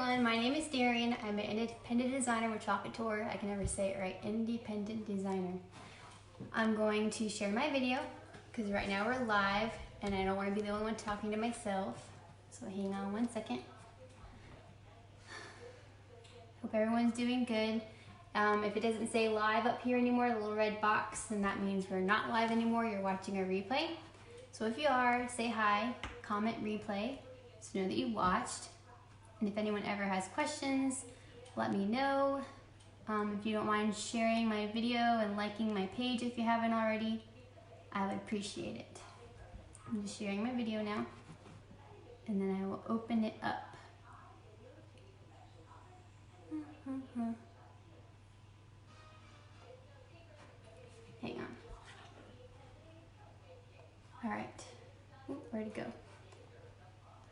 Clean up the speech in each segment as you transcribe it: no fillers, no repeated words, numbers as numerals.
everyone, my name is Darian. I'm an independent designer with couture. I can never say it right, independent designer. I'm going to share my video because right now we're live and I don't want to be the only one talking to myself. So hang on one second. Hope everyone's doing good. If it doesn't say live up here anymore, the little red box, then that means we're not live anymore. You're watching a replay. So if you are, say hi, comment replay so know that you watched. And if anyone ever has questions, let me know. If you don't mind sharing my video and liking my page if you haven't already, I would appreciate it. I'm just sharing my video now, and then I will open it up. Hang on. All right. Ooh, where'd it go?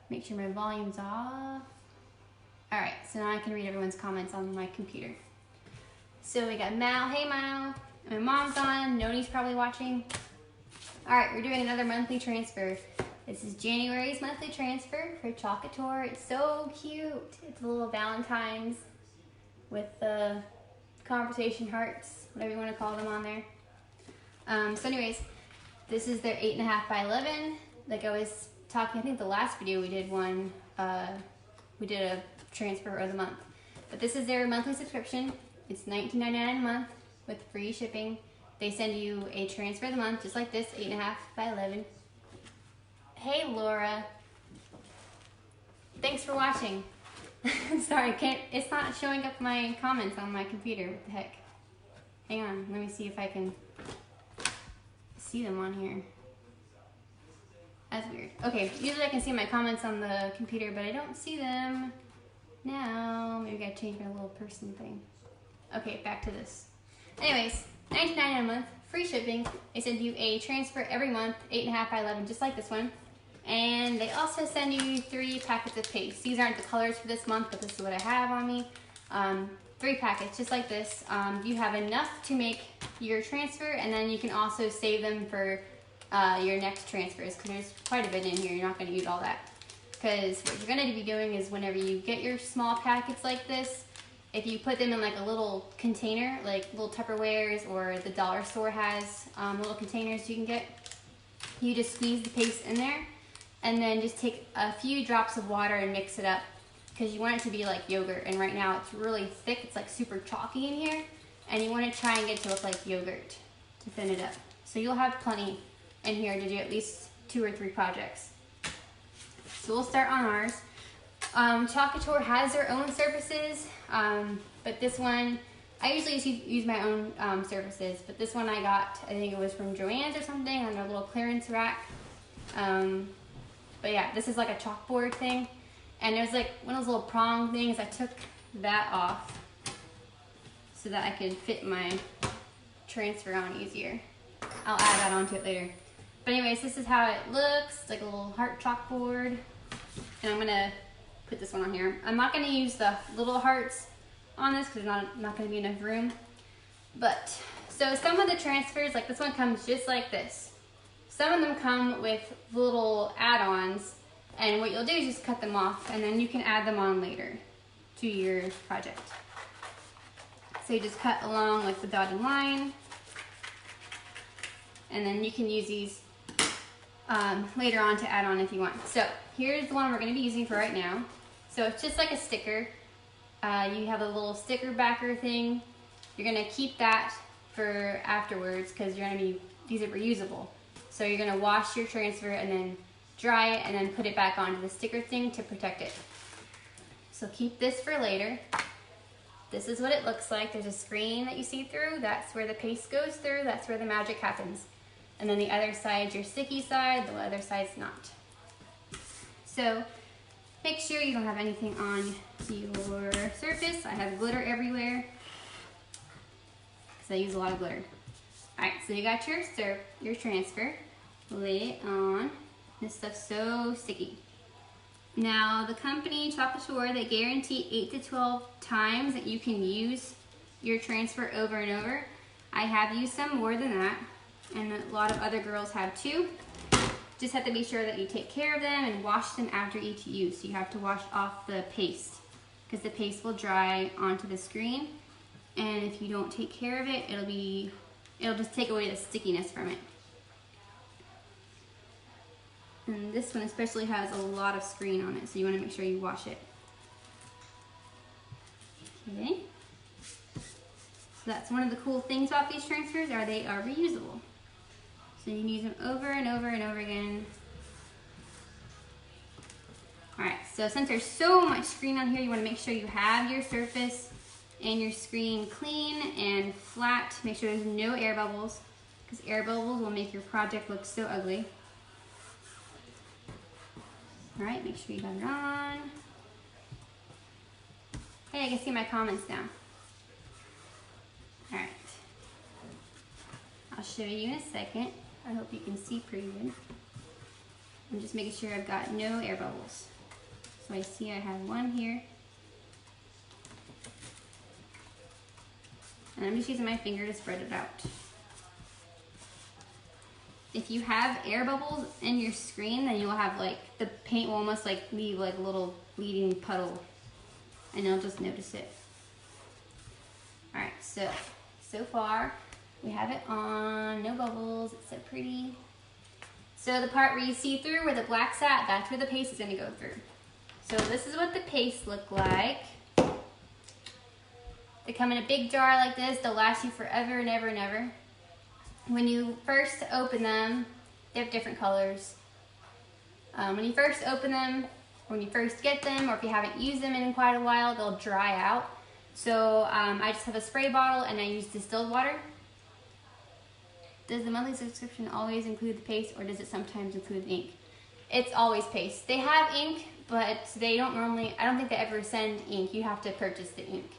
Make sure my volume's off. All right, so now I can read everyone's comments on my computer. So we got Mal. Hey, Mal. My mom's on. Noni's probably watching. All right, we're doing another monthly transfer. This is January's monthly transfer for couture. It's so cute. It's a little Valentine's with the conversation hearts, whatever you want to call them on there. So anyways, this is their 8.5 by 11. Like I was talking, I think the last video we did one, we did a transfer of the month. But this is their monthly subscription. It's $19.99 a month with free shipping. They send you a transfer of the month, just like this, 8.5 by 11. Hey, Laura. Thanks for watching. Sorry, it's not showing up my comments on my computer. What the heck? Hang on, let me see if I can see them on here. That's weird. Okay, usually I can see my comments on the computer, but I don't see them now. Maybe I gotta change my little person thing. Okay, back to this. Anyways, $19.99 a month, free shipping. They send you a transfer every month, 8.5 by 11, just like this one. And they also send you 3 packets of paste. These aren't the colors for this month, but this is what I have on me. 3 packets, just like this. You have enough to make your transfer, and then you can also save them for your next transfers, because there's quite a bit in here. You're not going to use all that, because what you're going to be doing is whenever you get your small packets like this, if you put them in like a little container, like little Tupperwares, or the dollar store has little containers you can get, you just squeeze the paste in there and then just take a few drops of water and mix it up, because you want it to be like yogurt, and right now it's really thick. It's like super chalky in here, and you want to try and get it to look like yogurt to thin it up. So you'll have plenty in here to do at least 2 or 3 projects. So we'll start on ours. Couture has their own surfaces, but this one, I usually use my own surfaces, but this one I got, I think it was from Joann's or something, on their little clearance rack. But yeah, this is like a chalkboard thing, and there's like one of those little prong things. I took that off so that I could fit my transfer on easier. I'll add that onto it later. But anyways, this is how it looks. It's like a little heart chalkboard. And I'm gonna put this one on here. I'm not gonna use the little hearts on this because there's not gonna be enough room. But, so some of the transfers, like this one comes just like this. Some of them come with little add-ons, and what you'll do is just cut them off, and then you can add them on later to your project. So you just cut along with the dotted line, and then you can use these later on to add on if you want. So here's the one we're going to be using for right now. So it's just like a sticker. You have a little sticker backer thing. You're going to keep that for afterwards, because you're going to be, these are reusable. So you're going to wash your transfer and then dry it and then put it back onto the sticker thing to protect it. So keep this for later. This is what it looks like. There's a screen that you see through. That's where the paste goes through. That's where the magic happens. And then the other side's your sticky side, the other side's not. So make sure you don't have anything on your surface. I have glitter everywhere because I use a lot of glitter. All right, so you got your transfer. Lay it on. This stuff's so sticky. Now, the company couture, they guarantee 8 to 12 times that you can use your transfer over and over. I have used some more than that, and a lot of other girls have too. Just have to be sure that you take care of them and wash them after each use. So you have to wash off the paste because the paste will dry onto the screen, and if you don't take care of it, it'll just take away the stickiness from it. And this one especially has a lot of screen on it, so you want to make sure you wash it. Okay. So that's one of the cool things about these transfers, they are reusable. So you can use them over and over and over again. Alright, so since there's so much screen on here, you want to make sure you have your surface and your screen clean and flat. Make sure there's no air bubbles, because air bubbles will make your project look so ugly. Alright, make sure you have it on. Hey, I can see my comments now. Alright. I'll show you in a second. I hope you can see pretty good. I'm just making sure I've got no air bubbles. So I see I have one here. And I'm just using my finger to spread it out. If you have air bubbles in your screen, then you'll have like, the paint will almost like leave like a little bleeding puddle, and you'll just notice it. All right, so far we have it on, no bubbles, it's so pretty. So the part where you see through, where the black's at, that's where the paste is gonna go through. So this is what the paste look like. They come in a big jar like this. They'll last you forever and ever and ever. When you first open them, they have different colors. When you first open them, when you first get them, or if you haven't used them in quite a while, they'll dry out. So I just have a spray bottle and I use distilled water. Does the monthly subscription always include the paste, or does it sometimes include the ink? It's always paste. They have ink, but they don't normally, I don't think they ever send ink. You have to purchase the ink.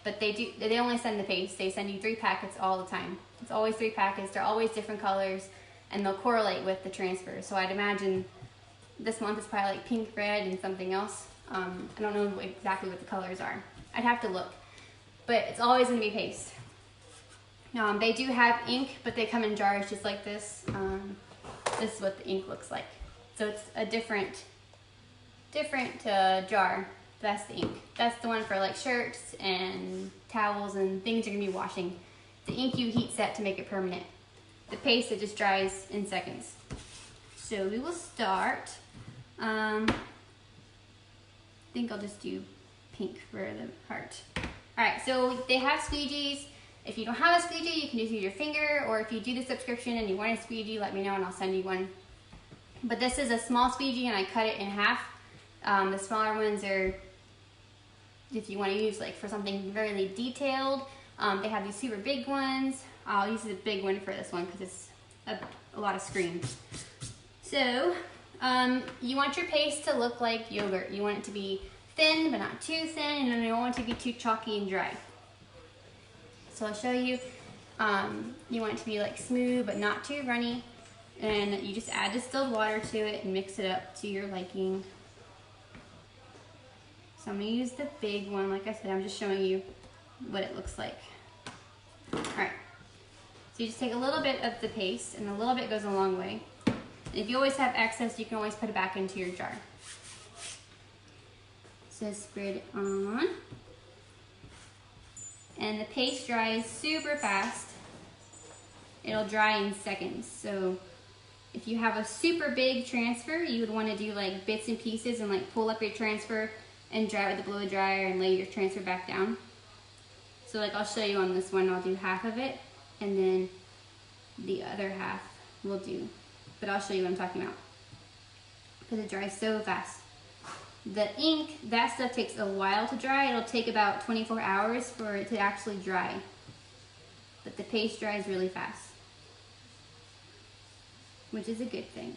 But they only send the paste. They send you 3 packets all the time. It's always 3 packets. They're always different colors, and they'll correlate with the transfer. So I'd imagine this month is probably like pink, red, and something else. I don't know exactly what the colors are. I'd have to look. But it's always gonna be paste. They do have ink, but they come in jars just like this. This is what the ink looks like. So it's a different jar. That's the ink. That's the one for like shirts and towels and things you're gonna be washing. The ink you heat set to make it permanent. The paste, it just dries in seconds. So we will start. I think I'll just do pink for the heart. All right, so they have squeegees. If you don't have a squeegee, you can just use your finger, or if you do the subscription and you want a squeegee, let me know and I'll send you one. But this is a small squeegee and I cut it in half. The smaller ones are, if you want to use like for something really detailed. They have these super big ones. I'll use the big one for this one because it's a lot of screen. So you want your paste to look like yogurt. You want it to be thin but not too thin, and you don't want it to be too chalky and dry. So I'll show you. You want it to be like smooth but not too runny, and you just add distilled water to it and mix it up to your liking. So I'm gonna use the big one. Like I said, I'm just showing you what it looks like. All right, so you just take a little bit of the paste, and a little bit goes a long way. And if you always have excess, you can always put it back into your jar. So spread it on. And the paste dries super fast. It'll dry in seconds. So if you have a super big transfer, you would want to do like bits and pieces and like pull up your transfer and dry it with a blow dryer and lay your transfer back down. So like I'll show you on this one, I'll do half of it and then the other half we'll do. But I'll show you what I'm talking about, because it dries so fast. The ink, that stuff takes a while to dry. It'll take about 24 hours for it to actually dry. But the paste dries really fast, which is a good thing.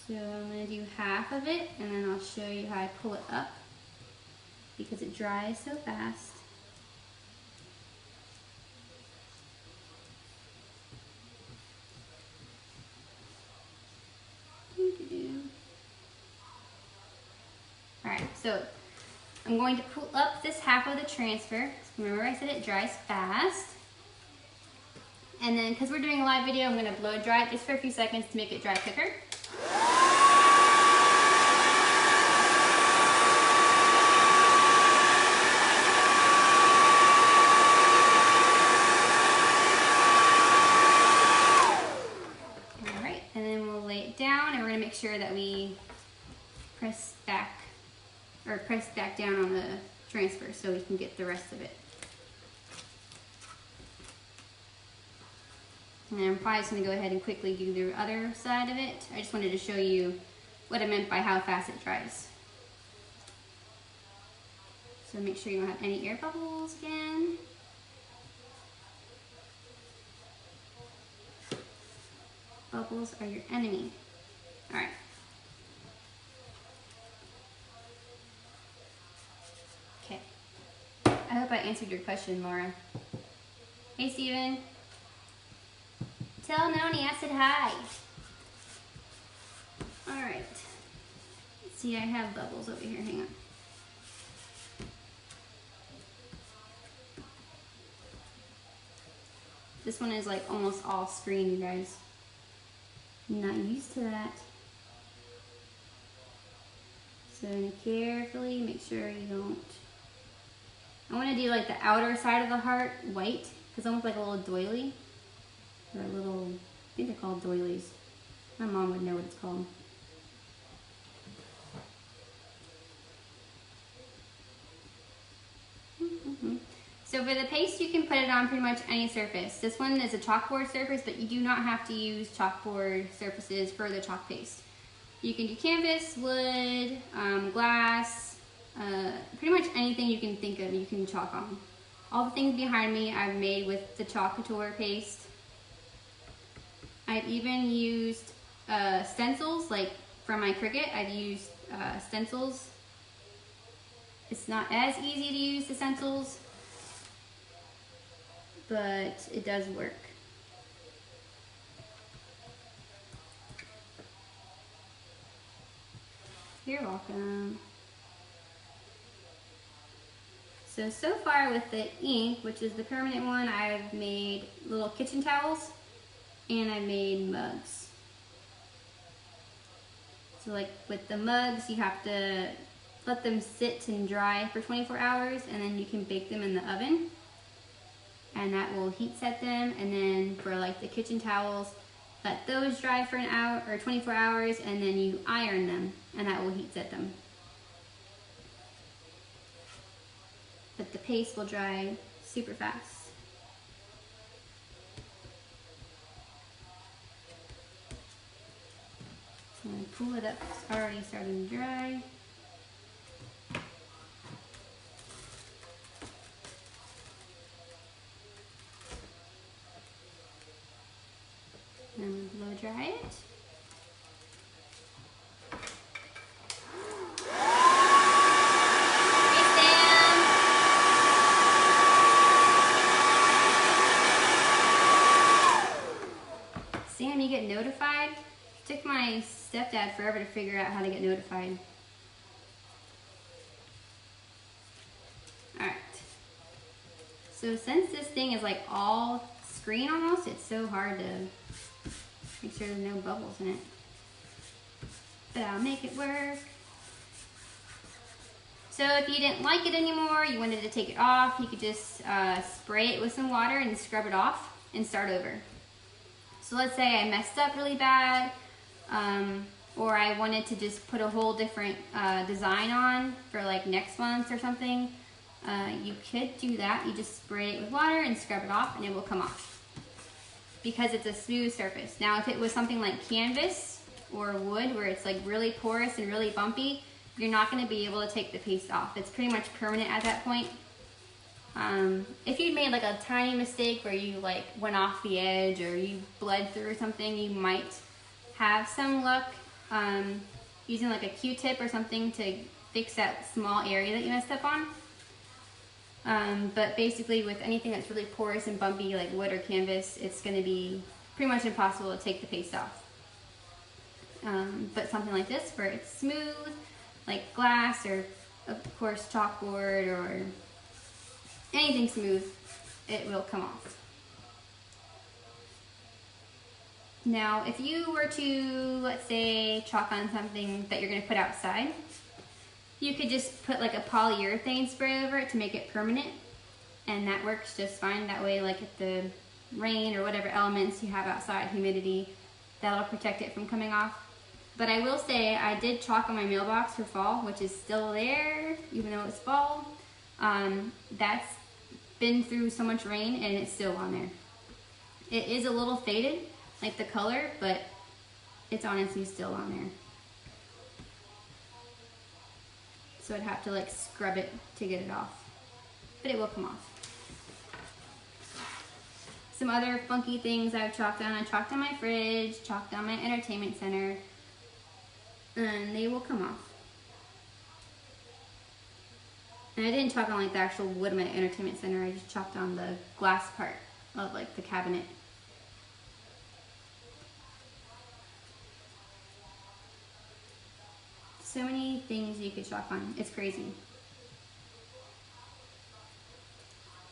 So I'm going to do half of it, and then I'll show you how I pull it up, because it dries so fast. Alright, so I'm going to pull up this half of the transfer. Remember I said it dries fast. And then, because we're doing a live video, I'm going to blow dry it just for a few seconds to make it dry quicker. down, and we're gonna make sure that we press back down on the transfer so we can get the rest of it. And I'm probably just gonna go ahead and quickly do the other side of it. I just wanted to show you what I meant by how fast it dries. So make sure you don't have any air bubbles again. Bubbles are your enemy. All right. Okay. I hope I answered your question, Laura. Hey, Steven. Tell Noni I said hi. All right. Let's see, I have bubbles over here. Hang on. This one is like almost all screen, you guys. I'm not used to that. So carefully make sure you don't. I want to do like the outer side of the heart white, because it's almost like a little doily. Or a little, I think they're called doilies. My mom would know what it's called. So for the paste, you can put it on pretty much any surface. This one is a chalkboard surface, but you do not have to use chalkboard surfaces for the chalk paste. You can do canvas, wood, glass, pretty much anything you can think of you can chalk on. All the things behind me I've made with the chalk couture paste. I've even used stencils, like from my Cricut, I've used stencils. It's not as easy to use the stencils, but it does work. You're welcome. So far with the ink, which is the permanent one, I've made little kitchen towels and I made mugs. So like with the mugs, you have to let them sit and dry for 24 hours and then you can bake them in the oven. And that will heat set them. And then for like the kitchen towels, let those dry for an hour or 24 hours and then you iron them and that will heat set them. But the paste will dry super fast. So I'm going to pull it up, it's already starting to dry. And blow dry it. Sam, you get notified? It took my stepdad forever to figure out how to get notified. Alright. So since this thing is like all screen almost, it's so hard to make sure there's no bubbles in it. But I'll make it work. So if you didn't like it anymore, you wanted to take it off, you could just spray it with some water and scrub it off and start over. So let's say I messed up really bad, or I wanted to just put a whole different design on for like next month or something. You could do that. You just spray it with water and scrub it off and it will come off, because it's a smooth surface. Now if it was something like canvas or wood where it's like really porous and really bumpy, you're not going to be able to take the paste off. It's pretty much permanent at that point. If you'd made like a tiny mistake where you like went off the edge or you bled through or something, you might have some luck using like a Q-tip or something to fix that small area that you messed up on. But basically with anything that's really porous and bumpy like wood or canvas, it's going to be pretty much impossible to take the paste off. But something like this where it's smooth, like glass or of course chalkboard or anything smooth, it will come off. Now if you were to, let's say, chalk on something that you're going to put outside, you could just put like a polyurethane spray over it to make it permanent, and that works just fine. That way, like if the rain or whatever elements you have outside, humidity, that'll protect it from coming off. But I will say I did chalk on my mailbox for fall, which is still there, even though it's fall. That's been through so much rain and it's still on there. It is a little faded, like the color, but it's honestly still on there. So I'd have to like scrub it to get it off, but it will come off. Some other funky things I've chalked on. I chalked on my fridge, chalked on my entertainment center, and they will come off. And I didn't chalk on like the actual wood of my entertainment center, I just chalked on the glass part of like the cabinet. So many things you could chalk on, it's crazy.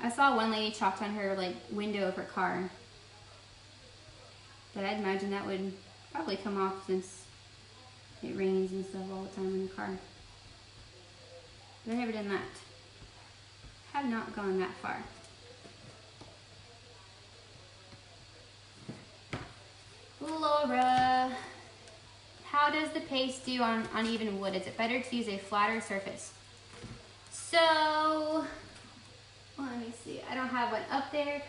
I saw one lady chalked on her like window of her car, but I'd imagine that would probably come off since it rains and stuff all the time in the car. But I've never done that. Have not gone that far. Laura, how does the paste do on uneven wood? Is it better to use a flatter surface? So, let me see. I don't have one up there.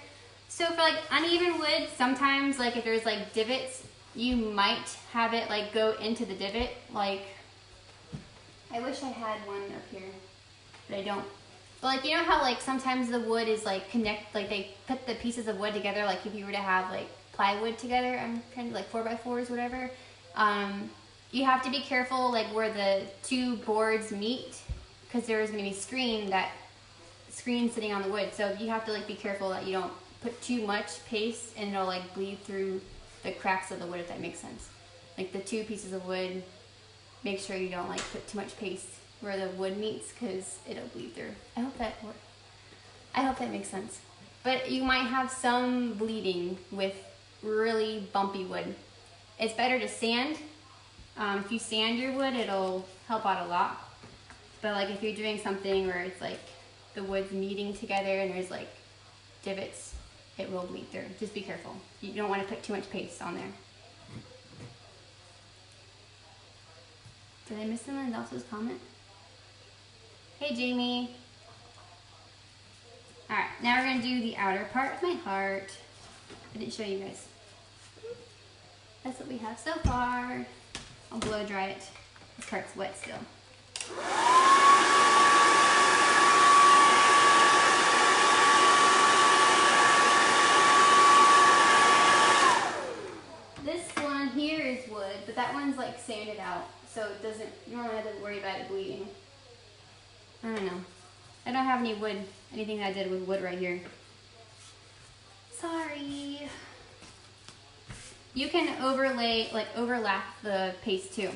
So for like uneven wood, sometimes like if there's like divots, you might have it like go into the divot. Like, I wish I had one up here, but I don't. But like, you know how like sometimes the wood is like like they put the pieces of wood together, like if you were to have like plywood together, I'm trying to like 4x4s, whatever. You have to be careful like where the two boards meet, because there's gonna be screen sitting on the wood. So you have to like be careful that you don't put too much paste and it'll like bleed through the cracks of the wood, if that makes sense. Like the two pieces of wood, make sure you don't like put too much paste where the wood meets, because it'll bleed through. I hope that makes sense. But you might have some bleeding with really bumpy wood. It's better to sand. If you sand your wood, it'll help out a lot. But like if you're doing something where it's like the wood's meeting together and there's like divots, it will bleed through. Just be careful. You don't want to put too much paste on there. Did I miss someone else's comment? Hey Jamie. Alright, now we're going to do the outer part of my heart. I didn't show you guys. That's what we have so far. I'll blow dry it. This part's wet still. This one here is wood, but that one's like sanded out, so it doesn't, you don't have to worry about it bleeding. I don't know. I don't have any wood, anything that I did with wood right here. Sorry. You can overlap the paste too.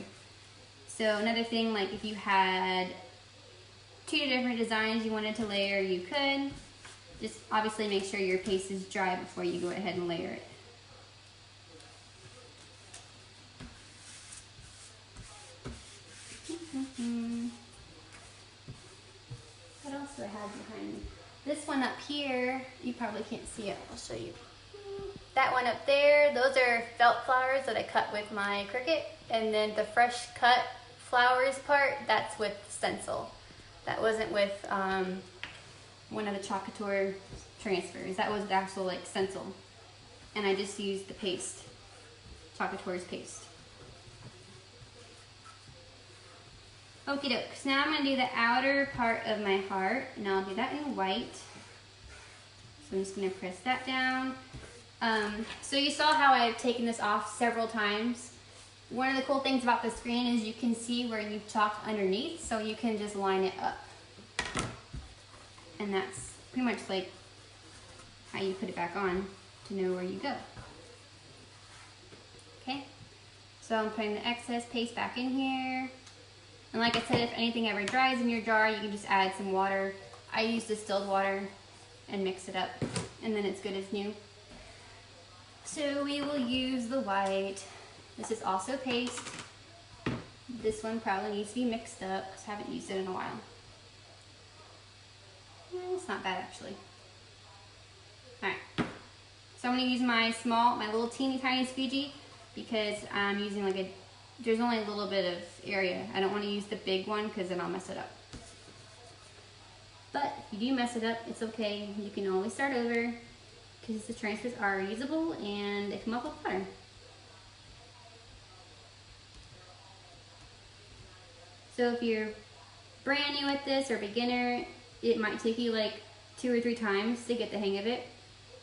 So another thing, like if you had two different designs you wanted to layer, you could. Just obviously make sure your paste is dry before you go ahead and layer it. What else do I have behind me? This one up here, you probably can't see it. I'll show you. That one up there, those are felt flowers that I cut with my Cricut. And then the fresh cut flowers part, that's with stencil. That wasn't with one of the couture transfers. That was the actual like stencil. And I just used the paste, couture's paste. Okie doke, so now I'm going to do the outer part of my heart, and I'll do that in white. So I'm just going to press that down. So you saw how I've taken this off several times. One of the cool things about the screen is you can see where you've chalked underneath, so you can just line it up. And that's pretty much like how you put it back on to know where you go. Okay, so I'm putting the excess paste back in here. And like I said, if anything ever dries in your jar, you can just add some water. I use distilled water and mix it up, and then it's good as new. So we will use the white. This is also paste. This one probably needs to be mixed up because I haven't used it in a while. It's not bad actually. Alright, so I'm going to use my little teeny tiny squeegee because I'm using like a there's only a little bit of area. I don't want to use the big one because then I'll mess it up. But if you do mess it up, it's okay. You can always start over because the transfers are reusable and they come up with water. So if you're brand new at this or beginner, it might take you like 2 or 3 times to get the hang of it.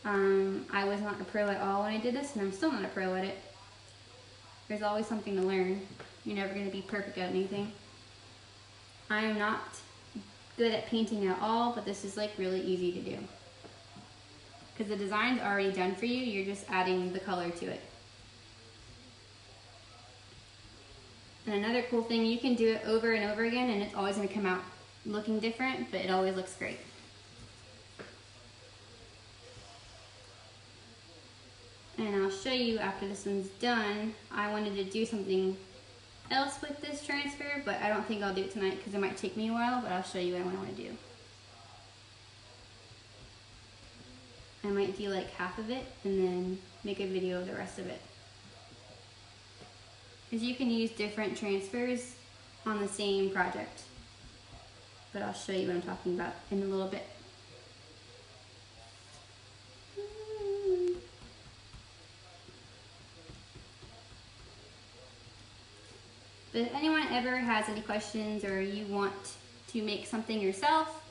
I was not a pro at all when I did this, and I'm still not a pro at it. There's always something to learn. You're never going to be perfect at anything. I am not good at painting at all, but this is like really easy to do. Because the design's already done for you, you're just adding the color to it. And another cool thing, you can do it over and over again and it's always going to come out looking different, but it always looks great. And I'll show you after this one's done. I wanted to do something else with this transfer, but I don't think I'll do it tonight because it might take me a while, but I'll show you what I want to do. I might do like half of it and then make a video of the rest of it. Because you can use different transfers on the same project. But I'll show you what I'm talking about in a little bit. But if anyone ever has any questions or you want to make something yourself,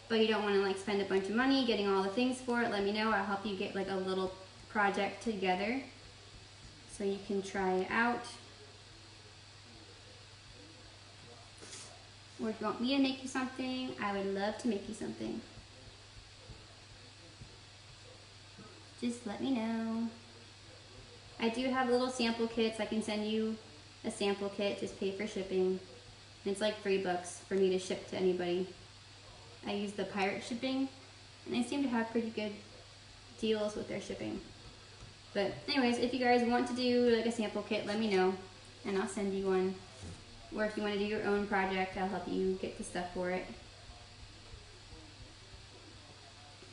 but you don't want to like spend a bunch of money getting all the things for it, let me know. I'll help you get like a little project together so you can try it out. Or if you want me to make you something, I would love to make you something. Just let me know. I do have little sample kits. I can send you a sample kit, just pay for shipping. And it's like $3 for me to ship to anybody. I use the pirate shipping, and they seem to have pretty good deals with their shipping. But anyways, if you guys want to do like a sample kit, let me know, and I'll send you one. Or if you want to do your own project, I'll help you get the stuff for it.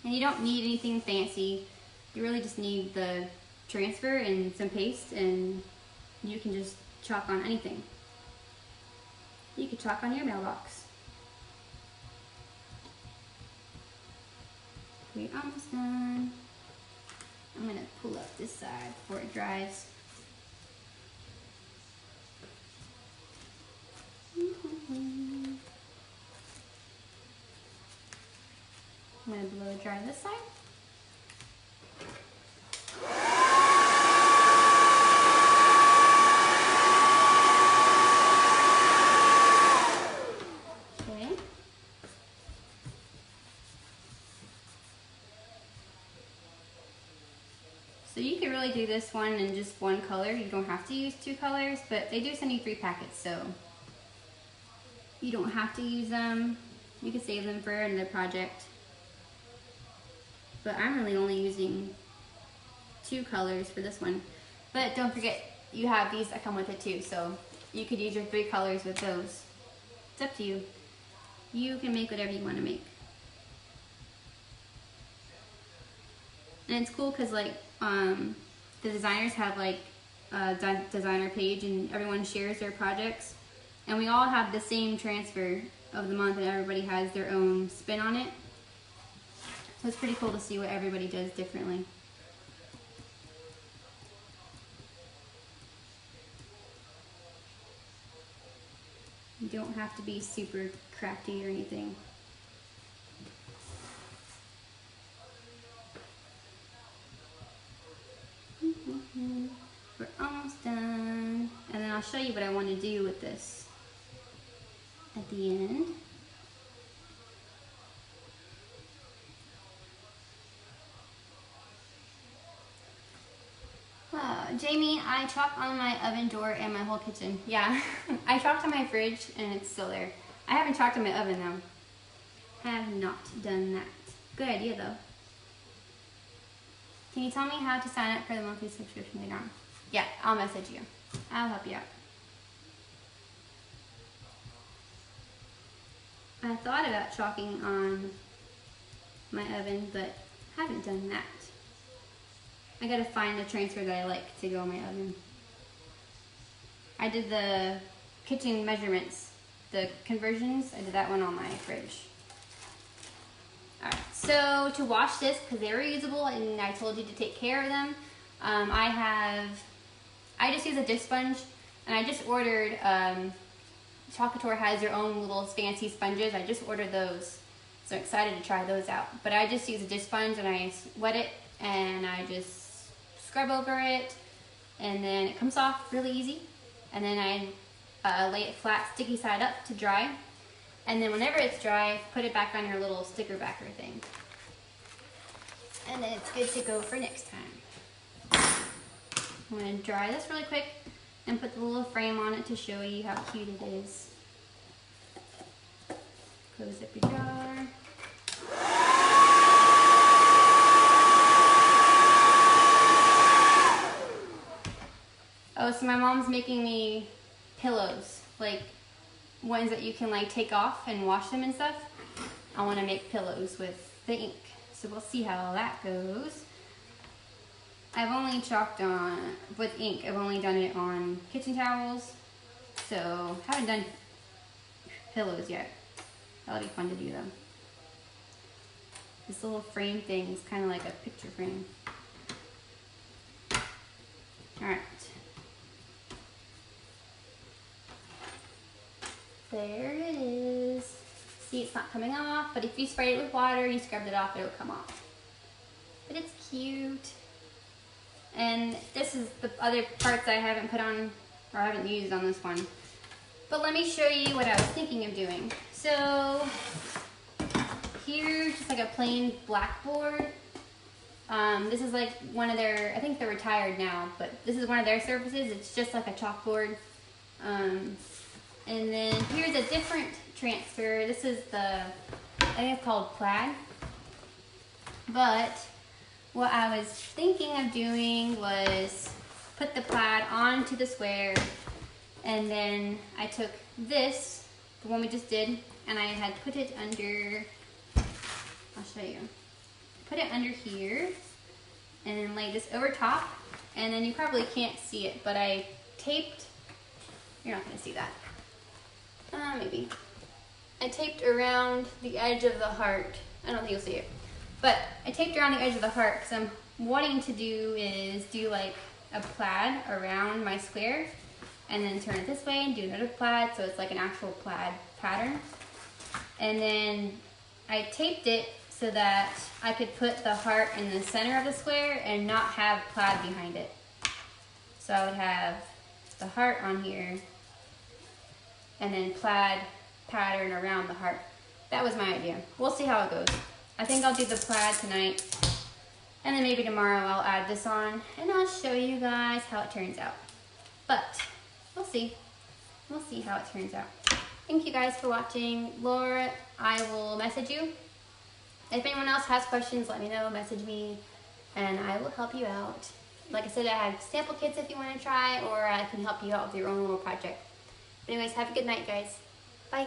And you don't need anything fancy. You really just need the transfer and some paste, and you can just chalk on anything. You could chalk on your mailbox. We're almost done. I'm going to pull up this side before it dries. I'm going to blow dry this side. Okay. So you could really do this one in just one color. You don't have to use 2 colors, but they do send you 3 packets, so you don't have to use them. You can save them for another project. But I'm really only using 2 colors for this one. But don't forget, you have these that come with it too, so you could use your 3 colors with those. It's up to you. You can make whatever you want to make. And it's cool because like the designers have like a designer page and everyone shares their projects. And we all have the same transfer of the month and everybody has their own spin on it. So it's pretty cool to see what everybody does differently. You don't have to be super crafty or anything. We're almost done. And then I'll show you what I want to do with this at the end. Jamie, I chalked on my oven door and my whole kitchen. Yeah, I chalked on my fridge and it's still there. I haven't chalked on my oven though. Have not done that. Good idea though. Can you tell me how to sign up for the monthly subscription later on? Yeah, I'll message you. I'll help you out. I thought about chalking on my oven, but haven't done that. I gotta find a transfer that I like to go in my oven. I I did the kitchen measurements, the conversions. I did that one on my fridge. All right, so to wash this, because they're reusable and I told you to take care of them, I just use a dish sponge, and I just ordered, couture has their own little fancy sponges. I just ordered those, so I'm excited to try those out. But I just use a dish sponge and I wet it and I just scrub over it, and then it comes off really easy. And then I lay it flat, sticky side up to dry. And then whenever it's dry, put it back on your little sticker backer thing. And then it's good to go for next time. I'm gonna dry this really quick and put the little frame on it to show you how cute it is. Close up your jar. Oh, so my mom's making me pillows, like ones that you can like take off and wash them and stuff. I want to make pillows with the ink, so we'll see how that goes. I've only chalked on with ink. I've only done it on kitchen towels, so haven't done pillows yet. That'll be fun to do though. This little frame thing is kind of like a picture frame. All right. There it is. See, it's not coming off, but if you sprayed it with water, you scrubbed it off, it'll come off. But it's cute. And this is the other parts I haven't put on, or I haven't used on this one. But let me show you what I was thinking of doing. So, here's just like a plain blackboard. This is like one of their, I think they're retired now, but this is one of their surfaces. It's just like a chalkboard. And then here's a different transfer. This is the, I think it's called plaid. But what I was thinking of doing was put the plaid onto the square, and then I took this, the one we just did, and I had put it under, I'll show you. Put it under here, and then lay this over top, and then you probably can't see it, but I taped, you're not gonna see that. Maybe. I taped around the edge of the heart. I don't think you'll see it. But I taped around the edge of the heart because I'm wanting to do is do like a plaid around my square and then turn it this way and do another plaid so it's like an actual plaid pattern. And then I taped it so that I could put the heart in the center of the square and not have plaid behind it. So I would have the heart on here and then plaid pattern around the heart. That was my idea. We'll see how it goes. I think I'll do the plaid tonight, and then maybe tomorrow I'll add this on and I'll show you guys how it turns out. But we'll see. We'll see how it turns out. Thank you guys for watching. Laura, I will message you. If anyone else has questions, let me know, message me, and I will help you out. Like I said, I have sample kits if you want to try, or I can help you out with your own little project. Anyways, have a good night, guys. Bye.